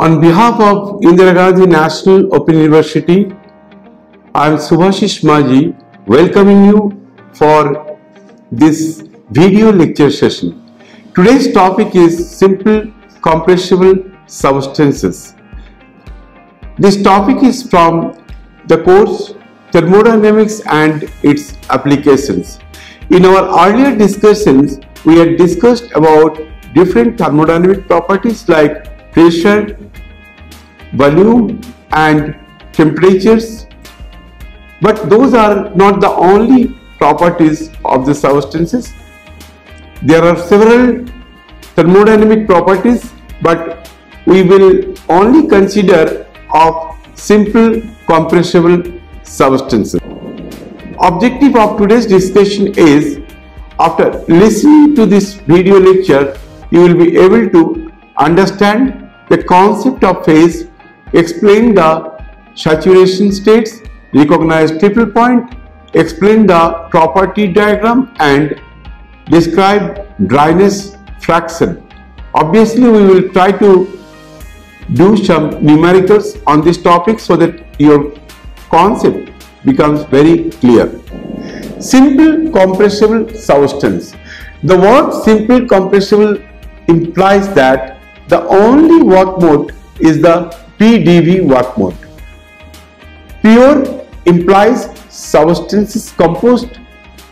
On behalf of Indira Gandhi National Open University, I am Subhashish Maji welcoming you for this video lecture session. Today's topic is simple compressible substances. This topic is from the course Thermodynamics and its Applications. In our earlier discussions, we had discussed about different thermodynamic properties like pressure, volume and temperatures, but those are not the only properties of the substances. There are several thermodynamic properties, but we will only consider of simple compressible substances. Objective of today's discussion is, after listening to this video lecture, you will be able to understand the concept of phase, explain the saturation states, recognize triple point, explain the property diagram and describe dryness fraction. Obviously, we will try to do some numericals on this topic so that your concept becomes very clear. Simple compressible substance. The word simple compressible implies that the only work mode is the PdV work mode. Pure implies substances composed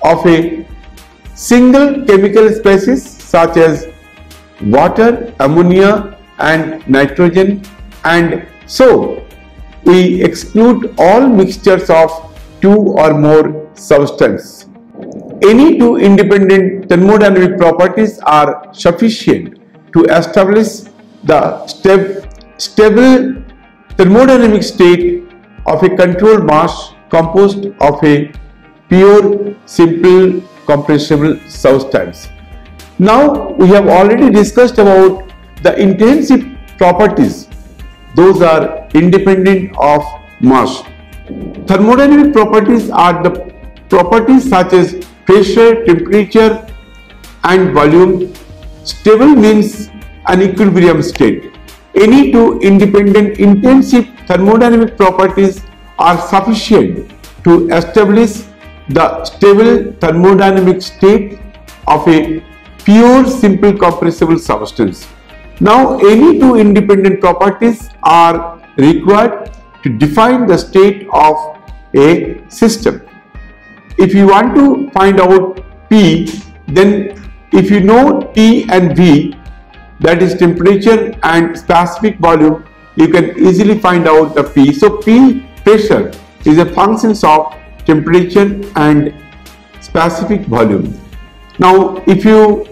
of a single chemical species such as water, ammonia and nitrogen, and so we exclude all mixtures of two or more substances. Any two independent thermodynamic properties are sufficient to establish the stable thermodynamic state of a controlled mass composed of a pure simple compressible substance. Now we have already discussed about the intensive properties. Those are independent of mass. Thermodynamic properties are the properties such as pressure, temperature and volume. Stable means an equilibrium state. Any two independent intensive thermodynamic properties are sufficient to establish the stable thermodynamic state of a pure simple compressible substance. Now, any two independent properties are required to define the state of a system. If you want to find out P, then if you know T and V, that is temperature and specific volume, you can easily find out the P. So P, pressure, is a function of temperature and specific volume. Now if you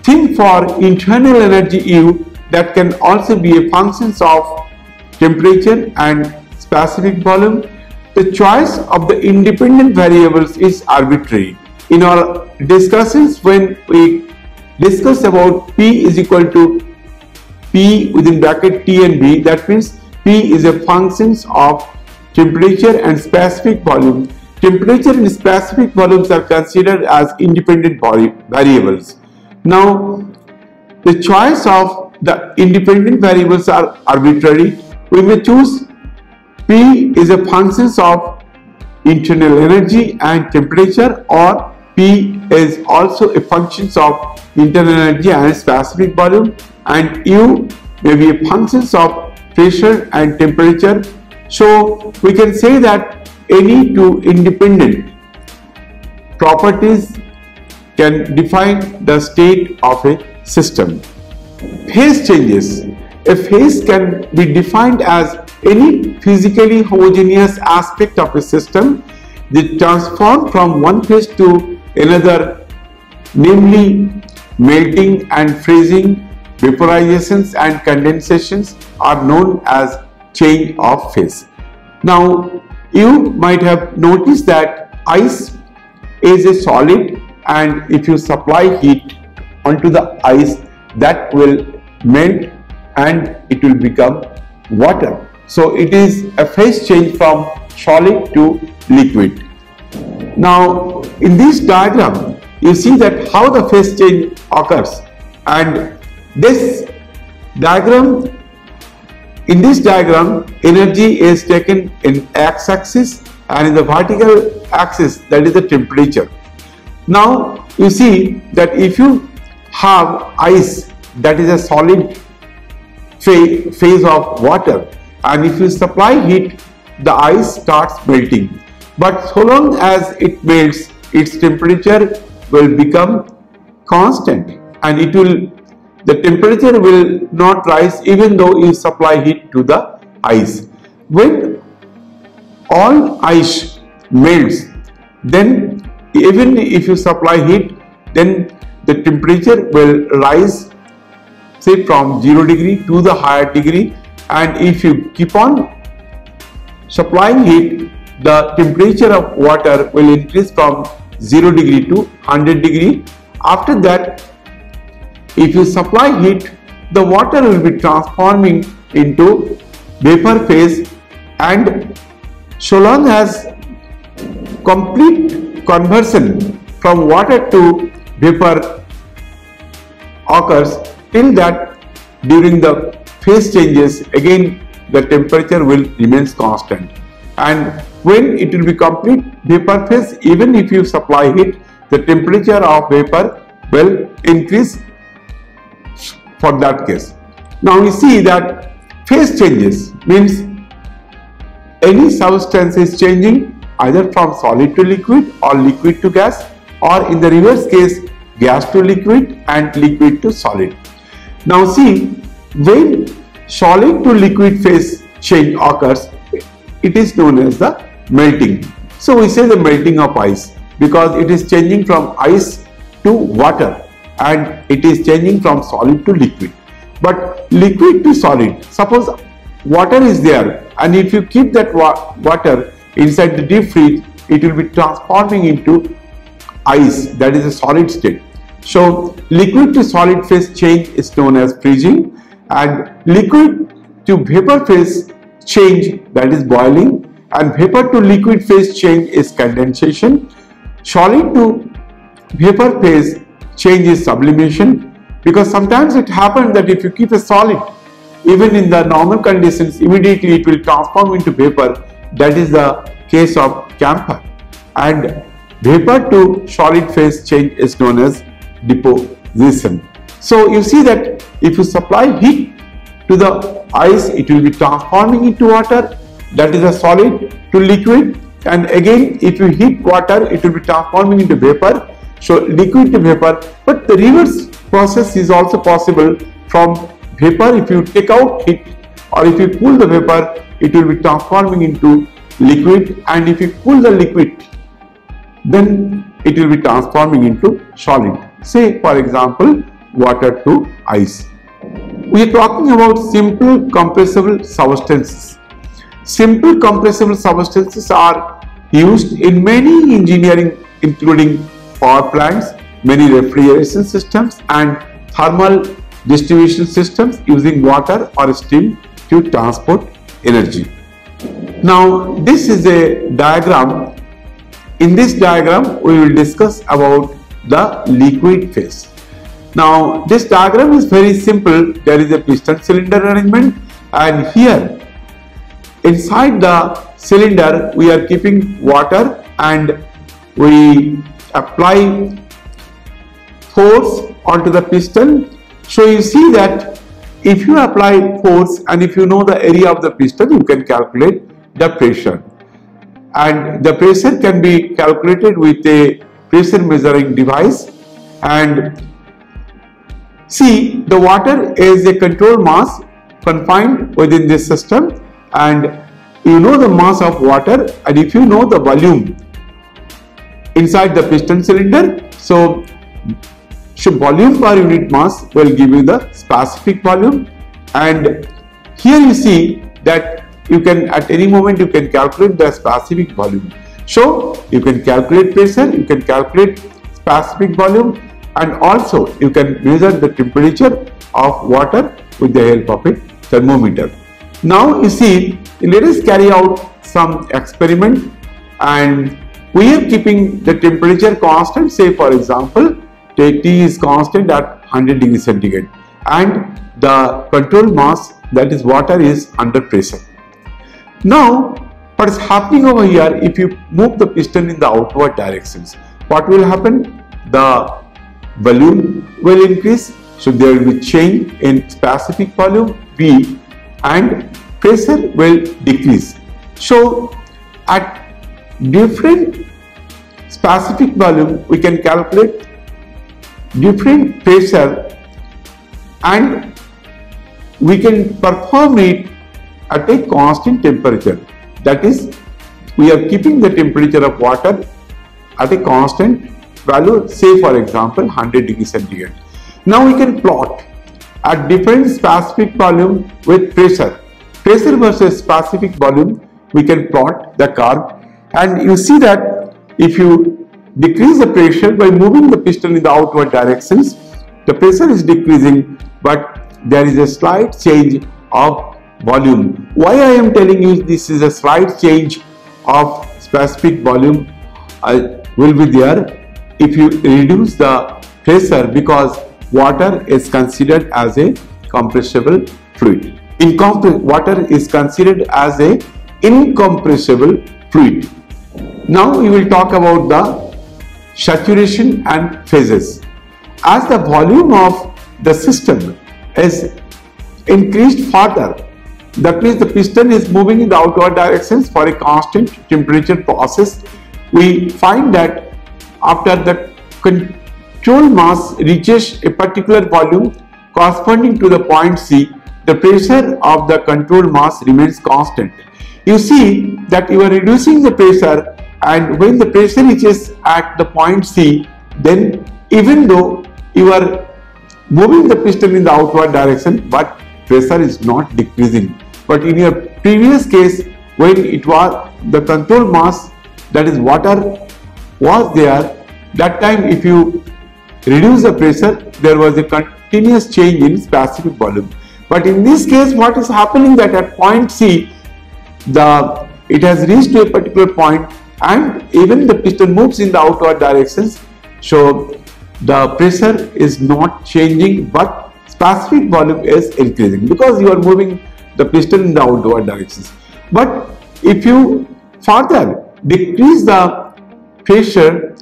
think for internal energy U, that can also be a function of temperature and specific volume. The choice of the independent variables is arbitrary. In our discussions, when we discuss about P is equal to P within bracket T and V, that means P is a function of temperature and specific volume. Temperature and specific volumes are considered as independent variables. Now, the choice of the independent variables are arbitrary. We may choose P is a function of internal energy and temperature, or P is also a function of internal energy and specific volume, and U may be a function of pressure and temperature. So we can say that any two independent properties can define the state of a system. Phase changes. A phase can be defined as any physically homogeneous aspect of a system that transforms from one phase to another, namely melting and freezing, vaporizations and condensations are known as change of phase. Now you might have noticed that ice is a solid, and if you supply heat onto the ice, that will melt and it will become water. So it is a phase change from solid to liquid. Now in this diagram you see that how the phase change occurs, and this diagram In this diagram, energy is taken in x-axis and in the vertical axis, that is the temperature. Now you see that if you have ice, that is a solid phase of water, and if you supply heat, the ice starts melting. But so long as it melts, its temperature will become constant, and the temperature will not rise even though you supply heat to the ice. When all ice melts, then even if you supply heat, then the temperature will rise, say from 0 degree to the higher degree, and if you keep on supplying heat, the temperature of water will increase from 0 degree to 100 degree. After that, if you supply heat, the water will be transforming into vapor phase, and so long as complete conversion from water to vapor occurs, till that during the phase changes, again the temperature will remain constant, and when it will be complete vapor phase, even if you supply heat, the temperature of vapor will increase for that case. Now we see that phase changes means any substance is changing either from solid to liquid or liquid to gas, or in the reverse case, gas to liquid and liquid to solid. Now see, when solid to liquid phase change occurs, it is known as the melting. So we say the melting of ice, because it is changing from ice to water, and it is changing from solid to liquid. But liquid to solid, suppose water is there, and if you keep that water inside the deep freeze, it will be transforming into ice, that is a solid state. So liquid to solid phase change is known as freezing, and liquid to vapor phase change, that is boiling, and vapor to liquid phase change is condensation. Solid to vapor phase change is sublimation, because sometimes it happens that if you keep a solid, even in the normal conditions, immediately it will transform into vapor. That is the case of camphor. And vapor to solid phase change is known as deposition. So you see that if you supply heat to the ice, it will be transforming into water, that is a solid to liquid, and again if you heat water, it will be transforming into vapor, so liquid to vapor. But the reverse process is also possible. From vapor, if you take out heat, or if you cool the vapor, it will be transforming into liquid, and if you cool the liquid, then it will be transforming into solid. Say for example, water to ice. We are talking about simple compressible substances. Simple compressible substances are used in many engineering, including power plants, many refrigeration systems, and thermal distribution systems using water or steam to transport energy. Now this is a diagram. In this diagram we will discuss about the liquid phase. Now this diagram is very simple. There is a piston cylinder arrangement, and here inside the cylinder we are keeping water, and we apply force onto the piston. So you see that if you apply force and if you know the area of the piston, you can calculate the pressure, and the pressure can be calculated with a pressure measuring device. And see, the water is a control mass confined within this system, and you know the mass of water, and if you know the volume inside the piston cylinder, so volume per unit mass will give you the specific volume. And here you see that you can at any moment you can calculate the specific volume. So you can calculate pressure, you can calculate specific volume, and also you can measure the temperature of water with the help of a thermometer. Now you see, let us carry out some experiment, and we are keeping the temperature constant. Say for example, T is constant at 100 degrees centigrade, and the control mass that is water is under pressure. Now what is happening over here, if you move the piston in the outward directions, what will happen? The volume will increase, so there will be change in specific volume V, and pressure will decrease. So at different specific volume we can calculate different pressure, and we can perform it at a constant temperature. That is, we are keeping the temperature of water at a constant value, say for example 100 degrees centigrade. Now we can plot at different specific volume with pressure versus specific volume. We can plot the curve, and you see that if you decrease the pressure by moving the piston in the outward directions, the pressure is decreasing, but there is a slight change of volume. Why I am telling you this is a slight change of specific volume will be there if you reduce the pressure, because water is considered as a compressible fluid. Water is considered as a incompressible fluid. Now we will talk about the saturation and phases. As the volume of the system is increased further, that means the piston is moving in the outward directions for a constant temperature process, we find that after the control mass reaches a particular volume corresponding to the point C, the pressure of the control mass remains constant. You see that you are reducing the pressure, and when the pressure reaches at the point C, then even though you are moving the piston in the outward direction, but pressure is not decreasing. But in your previous case, when it was the control mass, that is water, was there, that time if you reduce the pressure, there was a continuous change in specific volume. But in this case, what is happening, that at point C, it has reached to a particular point, and even the piston moves in the outward directions, so the pressure is not changing, but specific volume is increasing because you are moving the piston in the outward directions. But if you further decrease the pressure,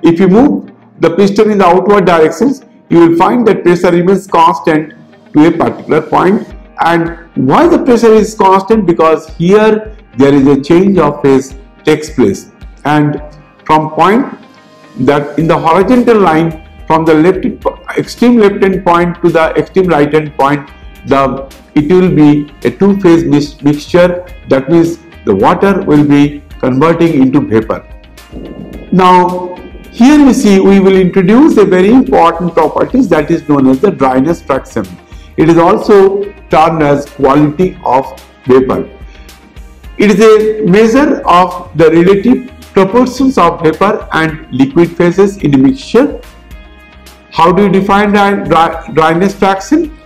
if you move the piston in the outward directions, you will find that pressure remains constant to a particular point. And why the pressure is constant? Because here there is a change of phase takes place, and from point that in the horizontal line, from the extreme left hand point to the extreme right hand point, it will be a two-phase mixture. That means the water will be converting into vapor. Now here we see we will introduce a very important property that is known as the dryness fraction. It is also termed as quality of vapor. It is a measure of the relative proportions of vapor and liquid phases in a mixture. How do you define dryness fraction?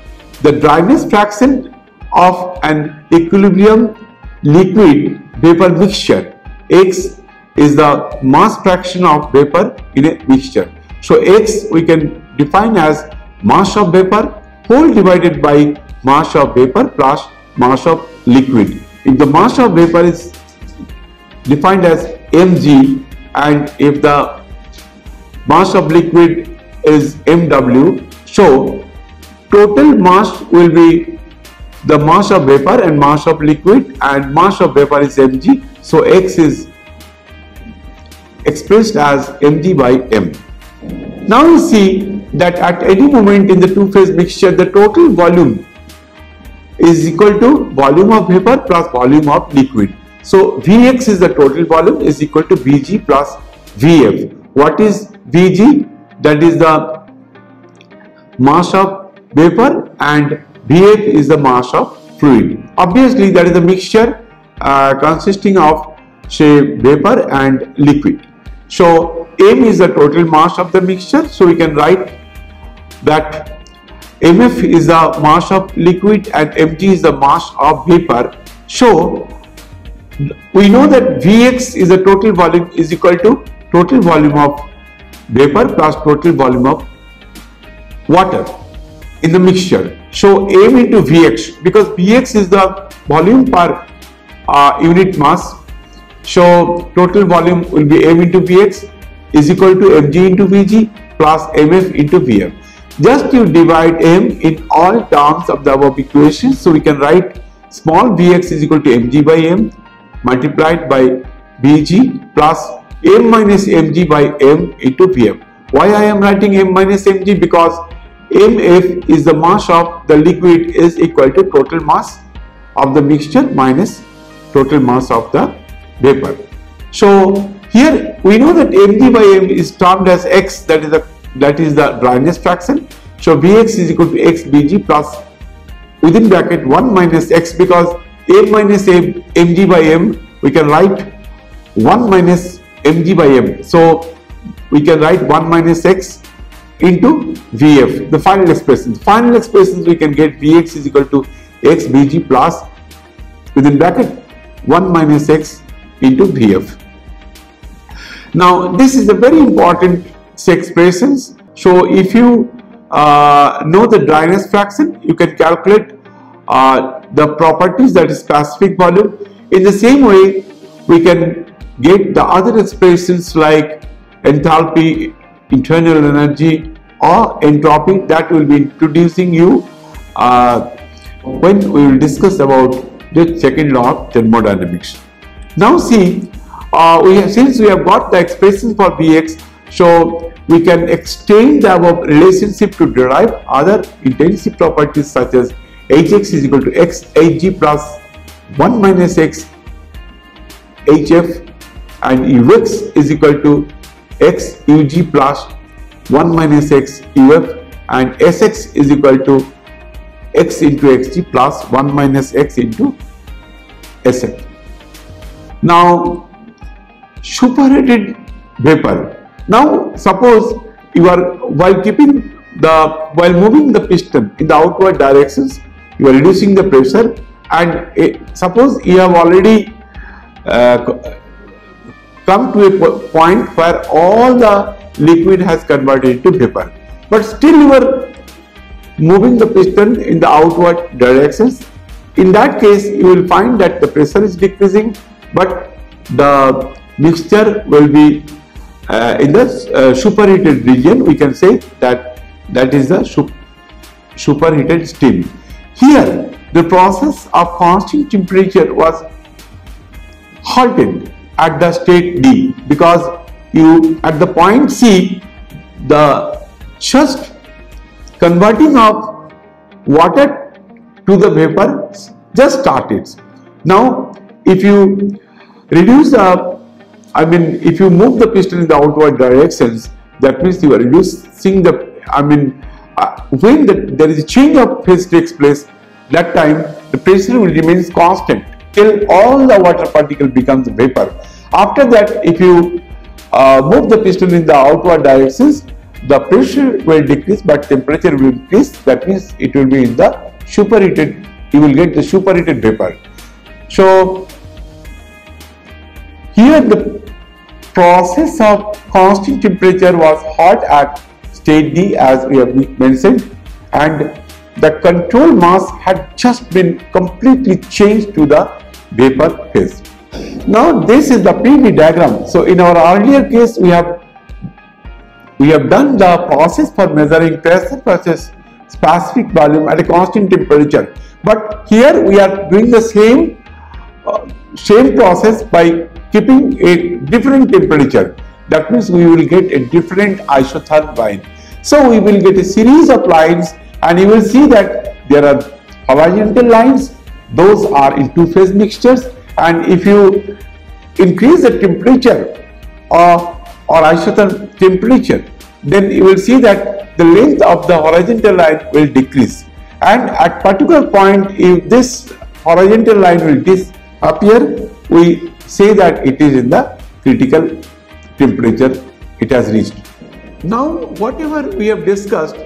The dryness fraction of an equilibrium liquid vapor mixture, X, is the mass fraction of vapor in a mixture. So X we can define as mass of vapor whole divided by mass of vapor plus mass of liquid. If the mass of vapor is defined as mg, and if the mass of liquid is mw, so total mass will be the mass of vapor and mass of liquid, and mass of vapor is mg, so X is expressed as mg by m. Now you see that at any moment in the two-phase mixture, the total volume is equal to volume of vapor plus volume of liquid. So Vx is the total volume is equal to Vg plus Vf. What is Vg? That is the mass of vapor, and Vf is the mass of fluid. Obviously that is a mixture consisting of, say, vapor and liquid. So m is the total mass of the mixture, so we can write that Mf is the mass of liquid and Mg is the mass of vapor. So we know that Vx is the total volume is equal to total volume of vapor plus total volume of water in the mixture. show m into Vx, because Vx is the volume per unit mass. So total volume will be m into Vx is equal to mg into Vg plus mf into Vf. Just you divide m in all terms of the above equations. So we can write small Vx is equal to mg by m multiplied by Vg plus m minus mg by m into Vf. Why I am writing m minus mg? Because mf is the mass of the liquid is equal to total mass of the mixture minus total mass of the vapor. So here we know that mg by m is termed as x, that is the dryness fraction. So Vx is equal to x Bg plus within bracket 1 minus x, because m minus mg by m we can write 1 minus mg by m. So we can write 1 minus x into Vf, the final expressions. Final expressions we can get Vx is equal to x Bg plus within bracket 1 minus x into Vf. Now this is a very important expressions. So if you know the dryness fraction, you can calculate the properties, that is specific volume. In the same way, we can get the other expressions like enthalpy, internal energy or entropy, that will be introducing you when we will discuss about the second law of thermodynamics. Now see, since we have got the expressions for Vx, so we can extend the above relationship to derive other intensity properties such as Hx is equal to x Hg plus 1 minus x Hf, and Ux is equal to x Ug plus 1 minus x Uf, and Sx is equal to x into Xg plus 1 minus x into Sf. Now superheated vapor. Now suppose you are while moving the piston in the outward directions, you are reducing the pressure, and suppose you have already come to a point where all the liquid has converted into vapor, but still you are moving the piston in the outward directions. In that case, you will find that the pressure is decreasing, but the mixture will be in the superheated region. We can say that is the superheated steam. Here the process of constant temperature was halted at the state D, because you at the point C, the just converting of water to the vapor just started. Now if you reduce if you move the piston in the outward directions, that means you are reducing the, when there is a change of phase takes place, that time the pressure will remain constant till all the water particle becomes vapor. After that, if you move the piston in the outward directions, the pressure will decrease but temperature will increase. That means it will be in the superheated, you will get the superheated vapor. So here the process of constant temperature was hot at state D, as we have mentioned, and the control mass had just been completely changed to the vapor phase. Now this is the PV diagram. So in our earlier case, we have done the process for measuring pressure versus specific volume at a constant temperature, but here we are doing the same process by keeping a different temperature. That means we will get a different isotherm line. So we will get a series of lines, and you will see that there are horizontal lines, those are in two-phase mixtures, and if you increase the temperature or isotherm temperature, then you will see that the length of the horizontal line will decrease, and at particular point, if this horizontal line will disappear, we say that it is in the critical temperature it has reached. Now whatever we have discussed,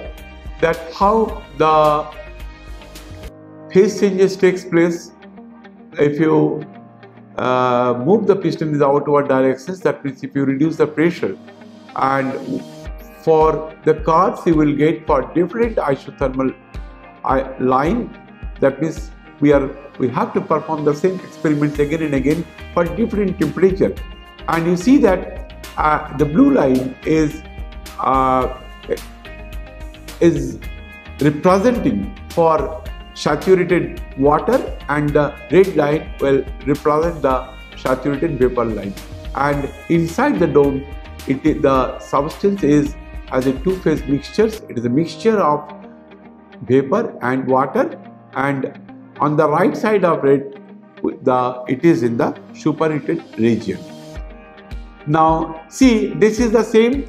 that how the phase changes takes place if you move the piston in the outward directions, that means if you reduce the pressure, and for the curves you will get for different isothermal line. That means we have to perform the same experiments again and again for different temperature. And you see that the blue line is representing for saturated water, and the red line will represent the saturated vapor line. And inside the dome, the substance is as a two-phase mixture. It is a mixture of vapor and water, and on the right side of it, it is in the superheated region. Now see, this is the same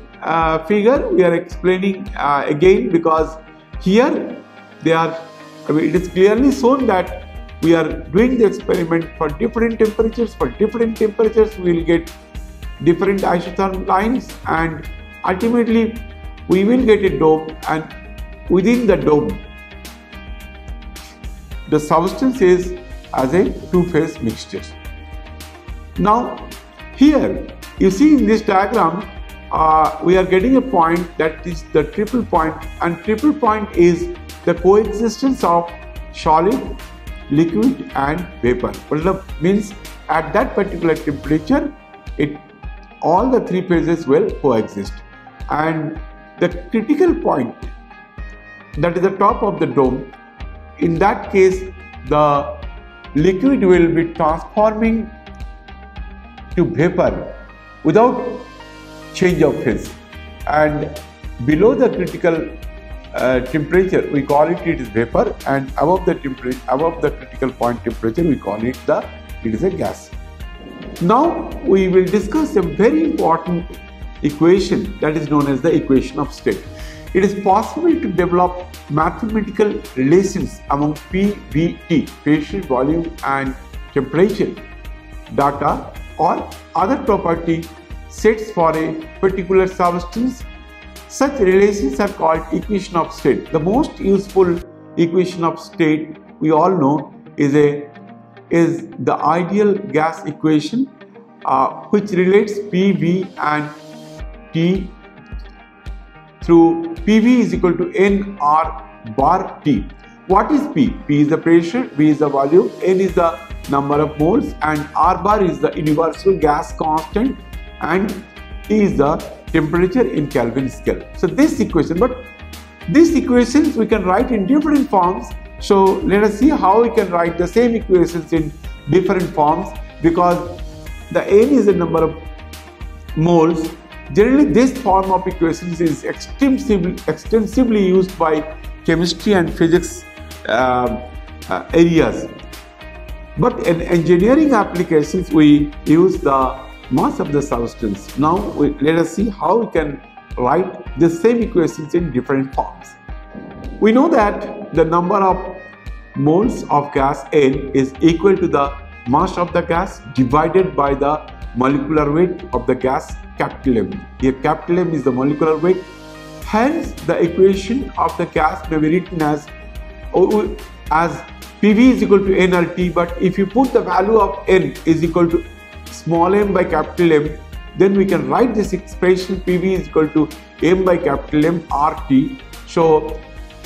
figure we are explaining again, because here it is clearly shown that we are doing the experiment for different temperatures. For different temperatures, we will get different isothermal lines, and ultimately we will get a dome, and within the dome the substance is as a two-phase mixture. Now here you see in this diagram we are getting a point, that is the triple point, and triple point is the coexistence of solid, liquid and vapor. Well, means at that particular temperature all the three phases will coexist, and the critical point, that is the top of the dome, in that case the liquid will be transforming to vapor without change of phase, and below the critical temperature we call it is vapor, and above the critical point temperature we call it is a gas. Now we will discuss a very important equation, that is known as the equation of state. It is possible to develop mathematical relations among PVT, pressure, volume and temperature data, or other property sets for a particular substance. Such relations are called equation of state. The most useful equation of state we all know is the ideal gas equation, which relates PV and T through PV is equal to NR bar T. What is P? P is the pressure, V is the volume, N is the number of moles, and R bar is the universal gas constant, and T is the temperature in Kelvin scale. So this equation, but these equations we can write in different forms. So let us see how we can write the same equations in different forms, because the N is the number of moles. Generally this form of equations is extensively used by chemistry and physics areas, but in engineering applications we use the mass of the substance. Now let us see how we can write the same equations in different forms. We know that the number of moles of gas N is equal to the mass of the gas divided by the molecular weight of the gas, capital M. Here capital M is the molecular weight. Hence the equation of the gas may be written as PV is equal to nRT, but if you put the value of N is equal to small m by capital M, then we can write this expression PV is equal to m by capital M RT. So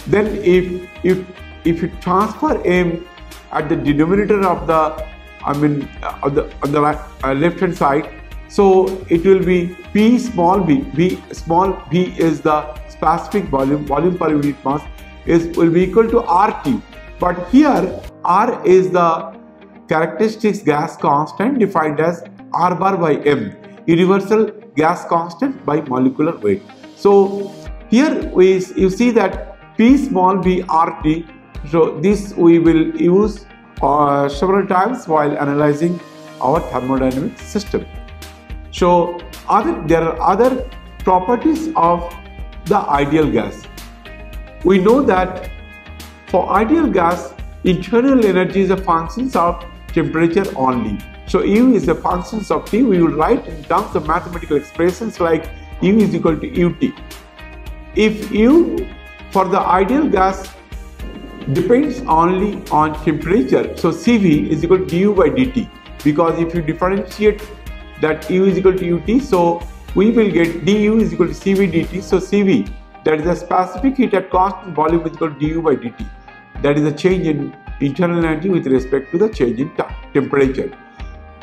then if you transfer m at the denominator of the on the left hand side, so it will be P small v. V small v is the specific volume per unit mass will be equal to RT. But here R is the characteristics gas constant defined as R bar by M, universal gas constant by molecular weight. So here you see that P small v RT. So this we will use several times while analyzing our thermodynamic system. So there are other properties of the ideal gas. We know that for ideal gas, internal energy is a function of temperature only. So U is a function of T. We will write in terms of mathematical expressions like U is equal to UT. If U for the ideal gas depends only on temperature, so CV is equal to du by dt, because if you differentiate that U is equal to UT, so we will get du is equal to CV dt. So CV, that is the specific heat at constant volume, is equal to du by dt. that is the change in internal energy with respect to the change in temperature.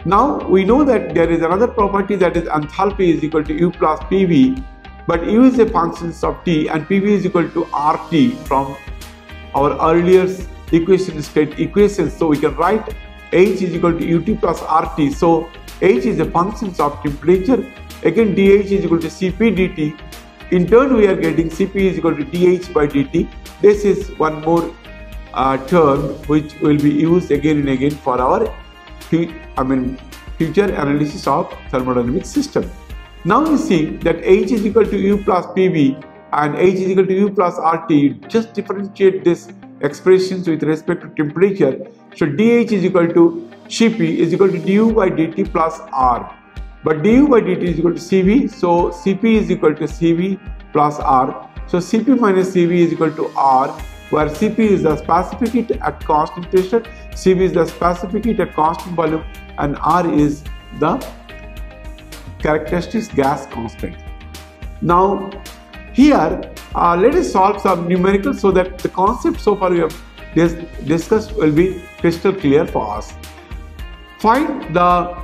Now we know that there is another property, that is enthalpy is equal to U plus PV, but U is a function of T and PV is equal to RT from our earlier state equations. So we can write H is equal to UT plus RT. So H is a function of temperature. Again dH is equal to Cp dt. In turn we are getting Cp is equal to dH by dt. This is one more term which will be used again and again for our future analysis of thermodynamic system. Now you see that H is equal to U plus PV and H is equal to U plus RT. Just differentiate this expressions with respect to temperature. So dH is equal to Cp is equal to du by dt plus R. But du by dt is equal to Cv. So Cp is equal to Cv plus R. So Cp minus Cv is equal to R, where Cp is the specific heat at constant pressure, Cv is the specific heat at constant volume, and R is the characteristic gas constant. Now here let us solve some numericals so that the concept so far we have discussed will be crystal clear for us. Find the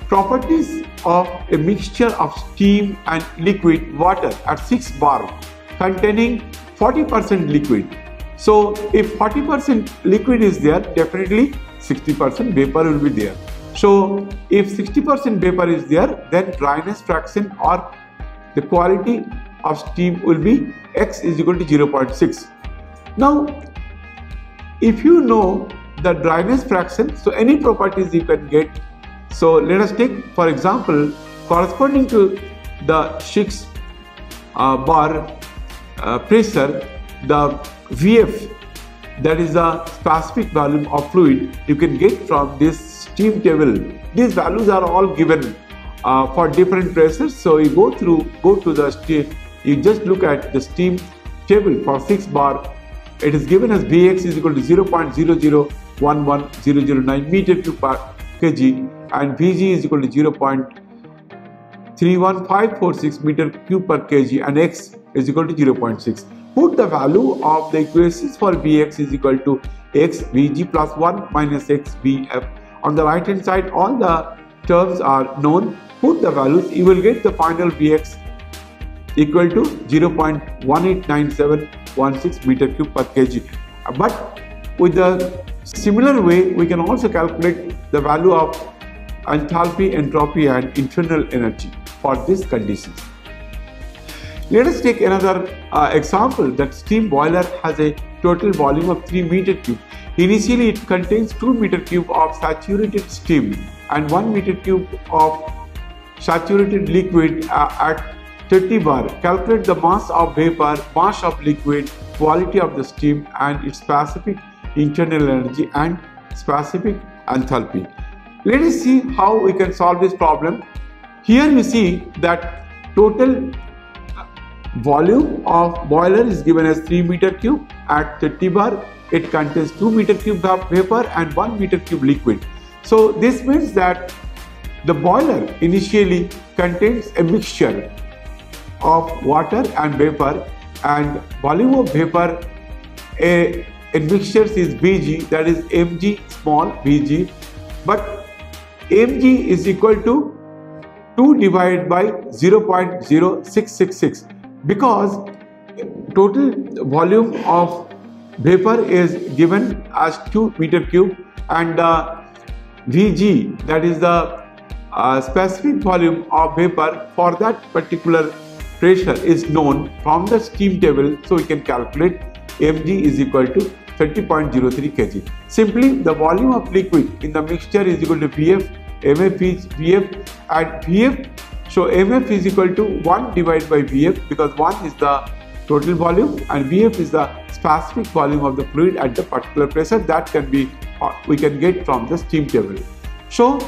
properties of a mixture of steam and liquid water at 6 bar containing 40% liquid. So if 40% liquid is there, definitely 60% vapor will be there. So if 60% vapor is there, then dryness fraction or the quality of steam will be X is equal to 0.6. Now if you know the dryness fraction, so any properties you can get. So let us take for example corresponding to the 6 bar pressure, the Vf, that is the specific volume of fluid you can get from this steam table. These values are all given for different pressures. So you go to the steam, you just look at the steam table for 6 bar. It is given as Vx is equal to 0.0011009 meter cube per kg and Vg is equal to 0.31546 meter cube per kg and X is equal to 0.6. Put the value of the equations for Vx is equal to X Vg plus 1 minus X Vf. On the right hand side all the terms are known. Put the values, you will get the final Vx equal to 0.189716 meter cube per kg. But with the similar way we can also calculate the value of enthalpy, entropy and internal energy for these conditions. Let us take another example, that steam boiler has a total volume of 3 meter cube. Initially it contains 2 meter cube of saturated steam and 1 meter cube of saturated liquid at 30 bar. Calculate the mass of vapor, mass of liquid, quality of the steam and its specific internal energy and specific enthalpy. Let us see how we can solve this problem. Here you see that total volume of boiler is given as 3 meter cube at 30 bar. It contains 2 meter cube of vapor and 1 meter cube liquid. So this means that the boiler initially contains a mixture of water and vapor, and volume of vapor in mixtures is Vg, that is mg small Vg, but mg is equal to 2 divided by 0.0666 because total volume of vapor is given as 2 meter cube and Vg, that is the specific volume of vapor for that particular pressure is known from the steam table. So we can calculate mg is equal to 30.03 kg. Simply the volume of liquid in the mixture is equal to Vf, Mf is Vf and Vf. So Mf is equal to 1 divided by Vf because 1 is the total volume and Vf is the specific volume of the fluid at the particular pressure that can be we can get from the steam table. So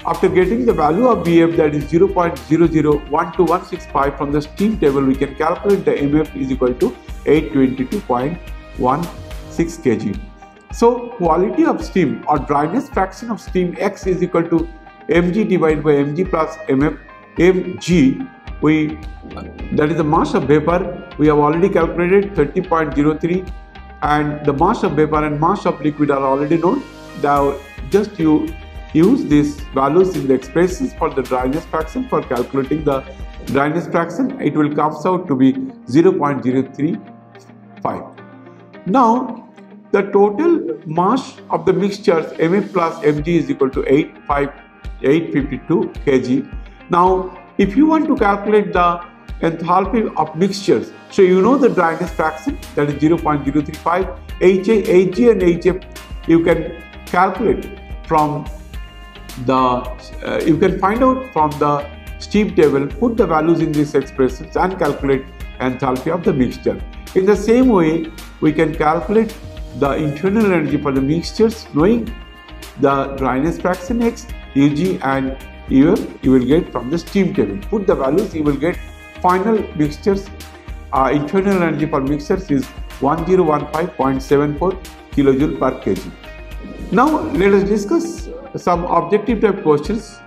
after getting the value of Vf, that is 0.0012165 from the steam table, we can calculate the Mf is equal to 822.16 kg. So quality of steam or dryness fraction of steam X is equal to mg divided by mg plus mf. Mg, that is the mass of vapor, we have already calculated 30.03 and the mass of vapor and mass of liquid are already known. Now just you use these values in the expressions for the dryness fraction for calculating the dryness fraction. It will come out to be 0.035. Now the total mass of the mixtures Mf plus Mg is equal to 852 kg. Now if you want to calculate the enthalpy of mixtures, so you know the dryness fraction, that is 0.035. Hg and Hf you can calculate from the you can find out from the steam table, put the values in these expressions and calculate enthalpy of the mixture. In the same way, we can calculate the internal energy for the mixtures knowing the dryness fraction X, Ug and Uf you will get from the steam table. Put the values, you will get final mixtures. Internal energy for mixtures is 1015.74 kilojoule per kg. Now let us discuss some objective type questions,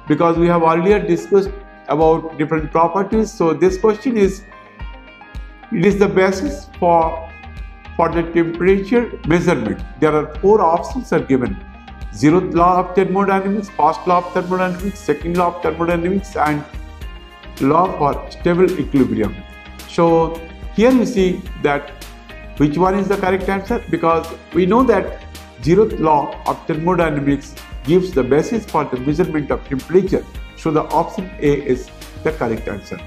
because we have earlier discussed about different properties. So this question is, it is the basis for the temperature measurement. There are 4 options are given: zeroth law of thermodynamics, first law of thermodynamics, second law of thermodynamics and law for stable equilibrium. So here you see that which one is the correct answer, because we know that zeroth law of thermodynamics gives the basis for the measurement of temperature. So the option A is the correct answer.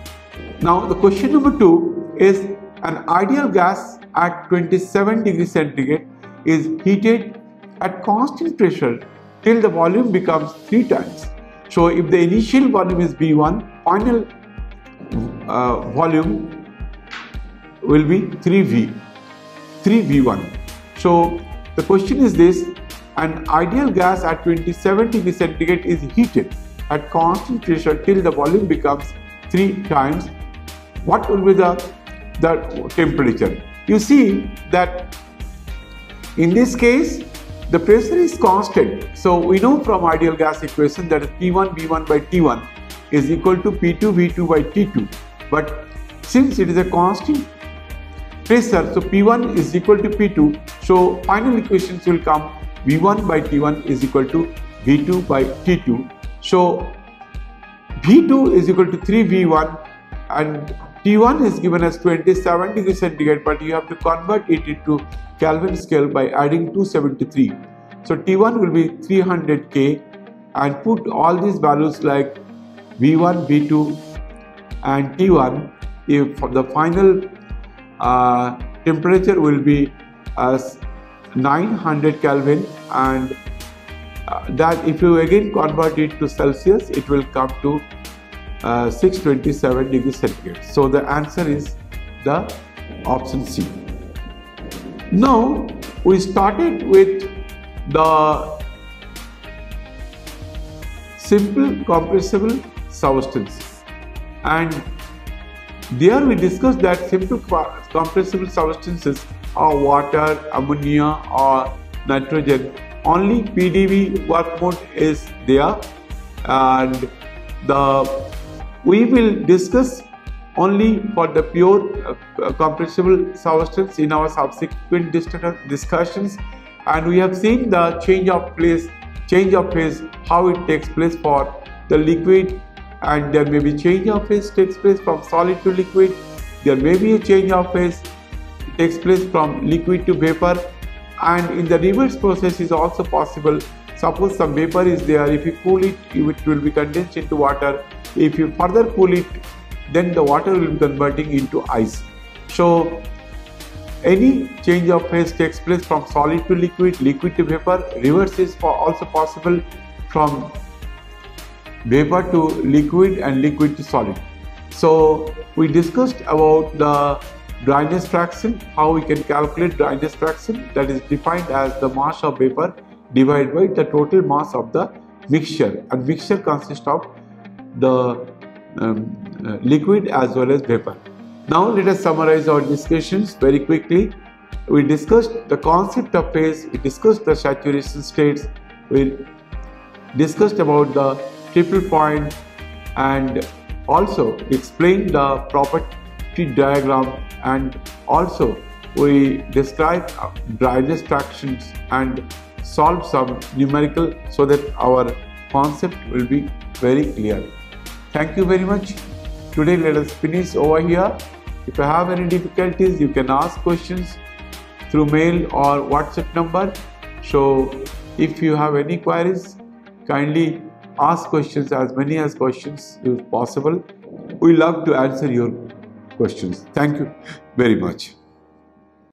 Now the question number 2 is, an ideal gas at 27 degrees centigrade is heated at constant pressure till the volume becomes 3 times. So if the initial volume is V1, final volume will be 3V1. So the question is this: an ideal gas at 27 degrees centigrade is heated at constant pressure till the volume becomes 3 times. What will be the temperature? You see that in this case the pressure is constant. So we know from ideal gas equation that P1 V1 by T1 is equal to P2 V2 by T2. But since it is a constant pressure, so P1 is equal to P2. So final equations will come: V1 by T1 is equal to V2 by T2. So V2 is equal to 3V1 and T1 is given as 27 degrees centigrade, but you have to convert it into Kelvin scale by adding 273. So T1 will be 300 K, and put all these values like V1, V2 and T1. If the final temperature will be as 900 Kelvin, and that if you again convert it to Celsius, it will come to 627 degrees centigrade. So the answer is the option C. Now we started with the simple compressible substances, and there we discussed that simple compressible substances are water, ammonia or nitrogen. Only PDV work mode is there, and we will discuss only for the pure compressible substance in our subsequent discussions. And we have seen the change of phase, how it takes place for the liquid, and there may be change of phase takes place from solid to liquid. There may be a change of phase takes place from liquid to vapor, and in the reverse process is also possible. Suppose some vapor is there, if you cool it, it will be condensed into water. If you further cool it, then the water will be converting into ice. So any change of phase takes place from solid to liquid, liquid to vapor. Reverse is also possible from vapor to liquid and liquid to solid. So we discussed about the dryness fraction, how we can calculate dryness fraction, that is defined as the mass of vapor divided by the total mass of the mixture, and mixture consists of the liquid as well as vapor. Now let us summarize our discussions very quickly. We discussed the concept of phase, we discussed the saturation states, we discussed about the triple point, and also explained the property diagram, and also we describe dryness fractions and solve some numerical so that our concept will be very clear. Thank you very much. Today let us finish over here. If you have any difficulties, you can ask questions through mail or WhatsApp number. So if you have any queries, kindly ask questions, as many as questions as possible. We love to answer your questions. Thank you very much.